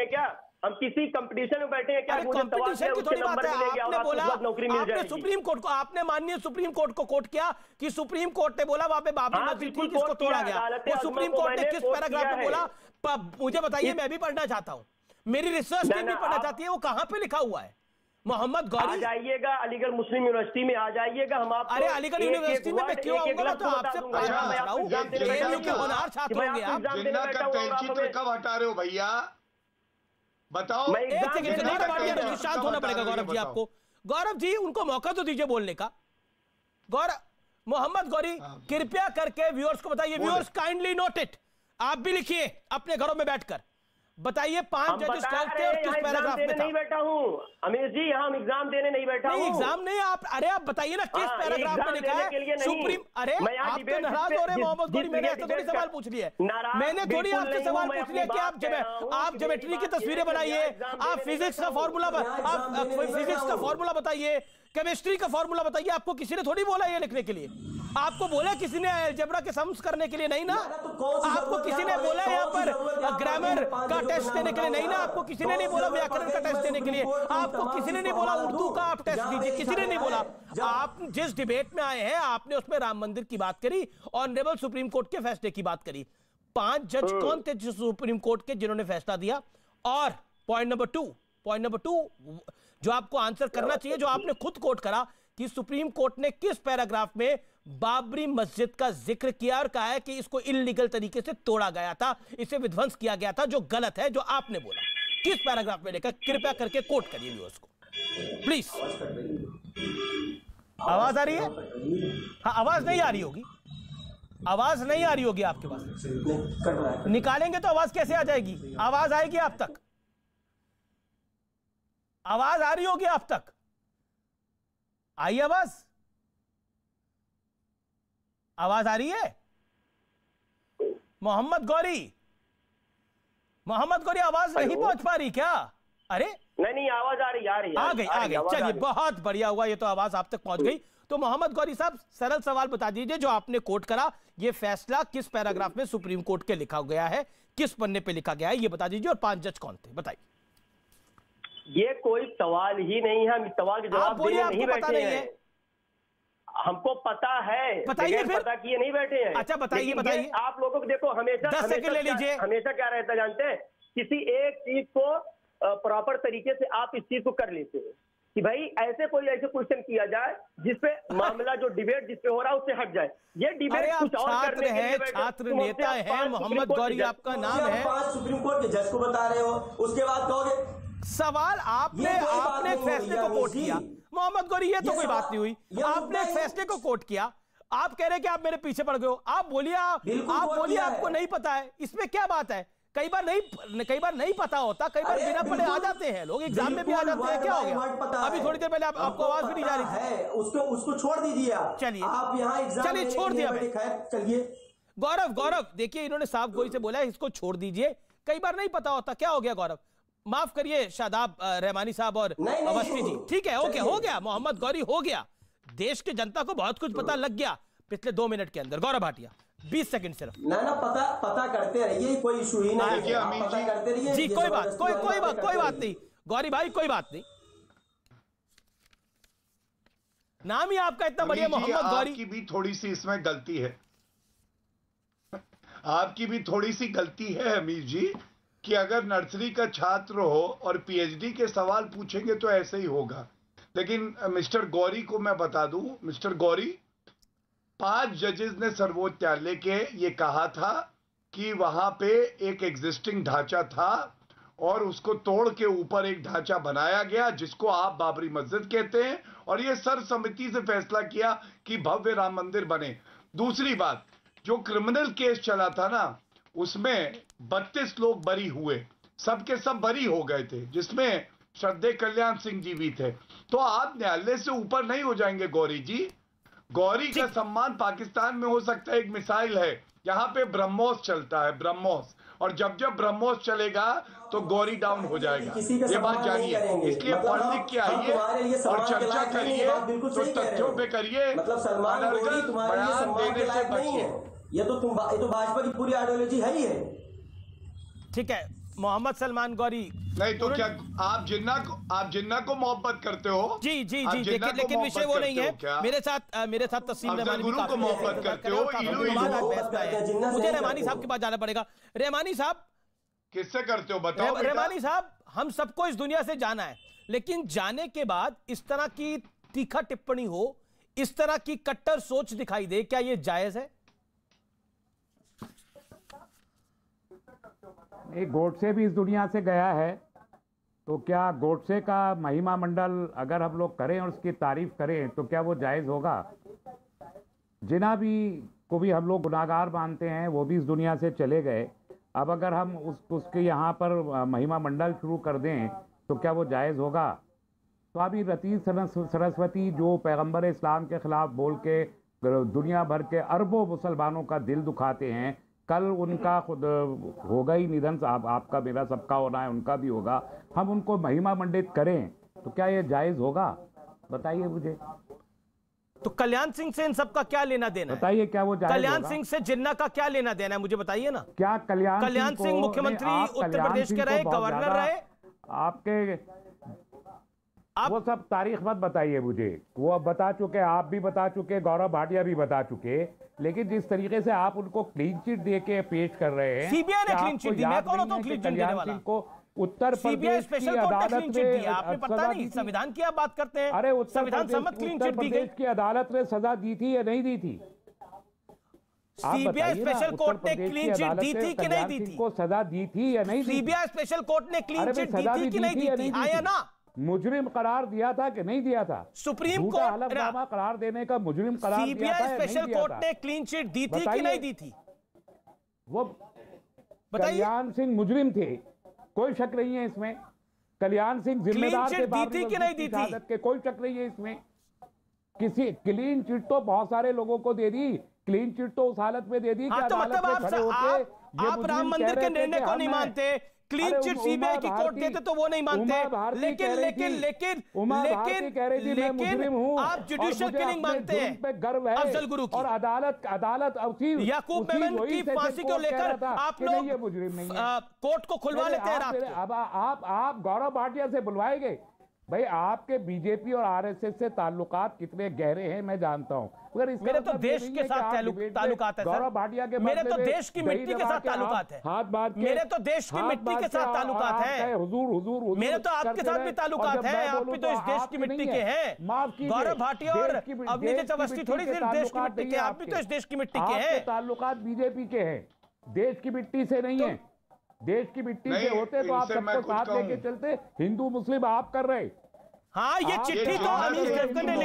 हैं क्या? हम किसी कंपटीशन में बैठे हैं क्या? कंपटीशन की थोड़ी बात है। आपने बोला, आपने सुप्रीम कोर्ट को, आपने माननीय सुप्रीम कोर्ट को कोट किया कि सुप्रीम कोर्ट ने बोला वहां पे बाबरी मस्जिद थी जिसको तोड़ा गया। वो सुप्रीम कोर्ट ने किस पैराग्राफ में बोला मुझे बताइए, मैं भी पढ़ना चाहता हूं, मेरी रिसर्च टीम भी पढ़ना चाहती है, वो कहां पे लिखा हुआ है? मोहम्मद गौरी, आ जाइएगा अलीगढ़ मुस्लिम यूनिवर्सिटी में, आ जाइएगा, हम आपको। अरे अलीगढ़ यूनिवर्सिटी में मैं क्यों आऊंगा? तो आपसे एएमयू के होनहार छात्र होंगे आप। कब हटा रहे हो भैया, बताओ। शांत होना पड़ेगा गौरव जी आपको। गौरव जी, उनको मौका तो दीजिए बोलने का। गौरव, मोहम्मद गौरी, कृपया करके व्यूअर्स को बताइए, व्यूअर्स काइंडली नोट इट, आप भी लिखिए अपने घरों में बैठकर, बताइए 5 जजेस कौन थे और किस पैराग्राफ में था? नहीं बैठा हूं अमीर जी, यहाँ हम एग्जाम देने नहीं बैठा हूं। एग्जाम नहीं, आप अरे आप बताइए ना किस पैराग्राफ में लिखा है सुप्रीम। अरे आप तो नाराज हो रहे हैं मोहम्मद गौरी, मैंने ऐसे थोड़ी सवाल पूछ लिया, मैंने थोड़ी आपसे सवाल पूछ लिया कि आप ज्योमेट्री की तस्वीरें बनाइए, आप फिजिक्स का फॉर्मूला, आप फिजिक्स का फॉर्मूला बताइए, केमिस्ट्री का फॉर्मूला बताइए। आपको किसी ने थोड़ी बोला ये लिखने के लिए? आपको बोला किसी ने अलजेब्रा के सम्स करने के लिए? नहीं ना। आपको किसी ने बोला यहाँ पर ग्रामर का टेस्ट देने के लिए? नहीं ना। आपको किसी ने नहीं बोला व्याकरण का टेस्ट देने के लिए? आपको किसी ने नहीं बोला उर्दू का आप टेस्ट दीजिए? किसी ने नहीं बोला। आप जिस डिबेट में आए हैं, आपने उसमें राम मंदिर की बात करी, ऑनरेबल सुप्रीम कोर्ट के फैसले की बात करी। 5 जज कौन थे जो सुप्रीम कोर्ट के जिन्होंने फैसला दिया? और पॉइंट नंबर 2 जो आपको आंसर करना चाहिए, जो आपने खुद कोट करा कि सुप्रीम कोर्ट ने किस पैराग्राफ में बाबरी मस्जिद का जिक्र किया और कहा है कि इसको इल्लीगल तरीके से तोड़ा गया था, इसे विध्वंस किया गया था, जो गलत है, जो आपने बोला। किस पैराग्राफ में लेकर कृपया करके कोट करिए व्यूअर्स को प्लीज। आवाज आ रही है? हाँ, आवाज नहीं आ रही होगी, आवाज नहीं आ रही होगी आपके पास। निकालेंगे तो आवाज कैसे आ जाएगी? आवाज आएगी आप तक, आवाज आ रही होगी आप तक, आई आवाज? आवाज आ रही है? मोहम्मद गौरी, आवाज नहीं पहुंच पा रही क्या? अरे नहीं, आवाज आ रही, आ गई। चलिए, बहुत बढ़िया हुआ, ये तो आवाज आप तक पहुंच गई। तो मोहम्मद गौरी साहब, सरल सवाल बता दीजिए, जो आपने कोट करा, ये फैसला किस पैराग्राफ में सुप्रीम कोर्ट के लिखा गया है, किस पन्ने पे लिखा गया है, ये बता दीजिए, और 5 जज कौन थे बताइए। ये कोई सवाल ही नहीं है, हम सवाल के जवाब देने नहीं बैठे हैं। हमको पता है, बताइए फिर। पता किए नहीं बैठे हैं। अच्छा बताइए। आप लोगों को देखो, हमेशा 10 सेकंड ले लीजिए। हमेशा क्या रहता है जानते हैं, किसी एक चीज को प्रॉपर तरीके से आप इस चीज को कर लेते हैं कि भाई ऐसे क्वेश्चन किया जाए जिसपे मामला, जो डिबेट जिसपे हो रहा है, उससे हट जाए। ये डिबेट कुछ और करने के लिए छात्र नेता है मोहम्मद गौरी, आपका नाम है, 5 सुप्रीम कोर्ट के जज को बता रहे हो, उसके बाद कहोगे सवाल आपने एक फैसले को कोट किया। मोहम्मद गौरी, ये तो कोई बात नहीं हुई, आपने एक फैसले को कोट किया, आप कह रहे हैं कि आप मेरे पीछे पड़ गए हो। आप बोलिए, आपको नहीं पता है, इसमें क्या बात है? कई बार नहीं पता होता, कई बार बिना पढ़े आ जाते हैं लोग, एग्जाम में भी आ जाते हैं। क्या हो गया? अभी थोड़ी देर पहले आपको आवाज भी नहीं जा रही थी। उसको छोड़ दीजिए आप। चलिए, आप यहाँ एग्जाम, चलिए छोड़ दिया। चलिए गौरव, देखिए, इन्होंने साफ गोई से बोला है इसको छोड़ दीजिए, कई बार नहीं पता होता। क्या हो गया गौरव? माफ करिए शादाब रहमानी साहब और अवस्थी जी, ठीक है, ओके, हो गया, मोहम्मद गौरी हो गया। देश की जनता को बहुत कुछ पता लग गया पिछले 2 मिनट के अंदर। गौरव भाटिया, 20 सेकंड सिर्फ। ना पता करते रहिए, कोई इशू ही नहीं है, पता करते रहिए जी। कोई बात नहीं गौरी भाई, कोई बात नहीं। नाम ही आपका इतना बढ़िया, मोहम्मद गौरी। आपकी भी थोड़ी सी इसमें गलती है, आपकी भी थोड़ी सी गलती है अमीर जी, कि अगर नर्सरी का छात्र हो और पीएचडी के सवाल पूछेंगे तो ऐसे ही होगा। लेकिन मिस्टर गौरी को मैं बता दूं, मिस्टर गौरी, 5 जजेस ने सर्वोच्च न्यायालय के ये कहा था कि वहां पे एक एग्जिस्टिंग ढांचा था और उसको तोड़ के ऊपर एक ढांचा बनाया गया जिसको आप बाबरी मस्जिद कहते हैं, और ये सर्वसम्मति से फैसला किया कि भव्य राम मंदिर बने। दूसरी बात, जो क्रिमिनल केस चला था ना, उसमें 32 लोग बरी हुए, सबके सब बरी हो गए थे, जिसमें श्रद्धेय कल्याण सिंह जी भी थे। तो आप न्यायालय से ऊपर नहीं हो जाएंगे गौरी जी। गौरी का सम्मान पाकिस्तान में हो सकता है, एक मिसाइल है, यहाँ पे ब्रह्मोस चलता है, ब्रह्मोस, और जब जब चलेगा तो गौरी डाउन हो जाएगा, ये बात जानिए। इसलिए पढ़ लिख के आइए और चर्चा करिए, तो तथ्यों पे करिए, बयान देने से बचिए। ये तो भाजपा की पूरी आइडियोलॉजी है ही है। ठीक है, मोहम्मद सलमान गौरी नहीं तो क्या आप जिन्ना को मोहब्बत करते हो? जी जी जी, लेकिन विषय वो नहीं है। मेरे साथ तस्लीम रहमानी को मोहब्बत करते हो? मुझे रहमानी साहब के पास जाना पड़ेगा। रहमानी साहब किससे करते हो बताओ? रहमानी साहब, हम सबको इस दुनिया से जाना है, लेकिन जाने के बाद इस तरह की तीखा टिप्पणी हो, इस तरह की कट्टर सोच दिखाई दे, क्या ये जायज है? एक गोडसे भी इस दुनिया से गया है, तो क्या गोडसे का महिमा मंडल अगर हम लोग करें और उसकी तारीफ करें तो क्या वो जायज़ होगा? जिन्ना भी को भी हम लोग गुनाहगार मानते हैं, वो भी इस दुनिया से चले गए। अब अगर हम उसके यहाँ पर महिमा मंडल शुरू कर दें तो क्या वो जायज़ होगा? तो अभी रतीब सरस्वती जो पैगंबर इस्लाम के ख़िलाफ़ बोल के दुनिया भर के अरबों मुसलमानों का दिल दुखाते हैं, कल उनका खुद होगा ही निधन, आपका मेरा सबका होना है, उनका भी होगा। हम उनको महिमा मंडित करें तो क्या ये जायज़ होगा? बताइए मुझे। तो कल्याण सिंह से इन सबका क्या लेना देना है? बताइए क्या वो जायज़ होगा? कल्याण सिंह से जिन्ना का क्या लेना देना है, मुझे बताइए ना। क्या कल्याण सिंह मुख्यमंत्री उत्तर प्रदेश के रहे, गवर्नर रहे, वो सब तारीख मत बताइए मुझे। वो अब बता चुके, आप भी बता चुके, गौरव भाटिया भी बता चुके, लेकिन जिस तरीके से आप उनको क्लीन चिट दे के पेश कर रहे हैं, सीबीआई ने क्लीन चिट दी, मैं कौन होता हूं क्लीन चिट देने वाला? को उत्तर प्रदेश की अदालत में आपने पता नहीं, संविधान की आप बात करते हैं। अरे उत्तर प्रदेश की अदालत ने सजा दी थी या नहीं दी थी? सीबीआई स्पेशल कोर्ट ने क्लीन चिट दी थी कि नहीं दी थी? को सजा दी थी या नहीं? सीबीआई स्पेशल कोर्ट ने क्लीन चिट दी थी कि नहीं दी थी? आया ना? मुजरिम करार दिया था कि नहीं दिया था? सुप्रीम कोर्ट हलफनामा करार देने का मुजरिम करार दिया था? सीबीआई स्पेशल कोर्ट ने क्लीन चिट दी थी कि नहीं दी थी? वो कल्याण सिंह मुजरिम थे, कोई शक नहीं है इसमें। कल्याण सिंह जिम्मेदार थे, दी थी कि नहीं दी थी? के कोई शक नहीं है इसमें। किसी क्लीन चिट तो बहुत सारे लोगों को दे दी, क्लीन चिट तो उस हालत में दे दी कि अदालत में खड़े होके आप राम मंदिर के निर्णय को नहीं मानते, क्लीन चिट सीबीआई की कोर्ट देते तो वो नहीं मानते, लेकिन आप जुडिशियल किलिंग मानते हैं पे गर्व है अफजल गुरु की। और अदालत याकूब मेमन की फांसी को लेकर आप लोग कोर्ट को खुलवा लेते हैं रात को। अब आप गौरव भाटिया से बुलवाएंगे? भाई आपके बीजेपी और आरएसएस से ताल्लुकात कितने गहरे हैं मैं जानता हूं, मगर मेरे तो देश के साथ ताल्लुकात है गौरव भाटिया के, मेरे तो देश की मिट्टी के साथ ताल्लुकात है, हाथ बांध मेरे तो देश की मिट्टी के साथ ताल्लुकात है, हुजूर मेरे तो आपके साथ भी ताल्लुकात है, आप भी तो इस देश की मिट्टी के हैं। गौरव भाटिया और अवनीश अवस्थी थोड़ी सी देश की मिट्टी के, आप भी तो इस देश की मिट्टी के हैं। ताल्लुकात बीजेपी के हैं, देश की मिट्टी से नहीं है। देश की मिट्टी से होते तो आप सबको साथ लेके चलते। हिंदू मुस्लिम आप कर रहे। हाँ, ये चिट्ठी तो अमीर देवगन ने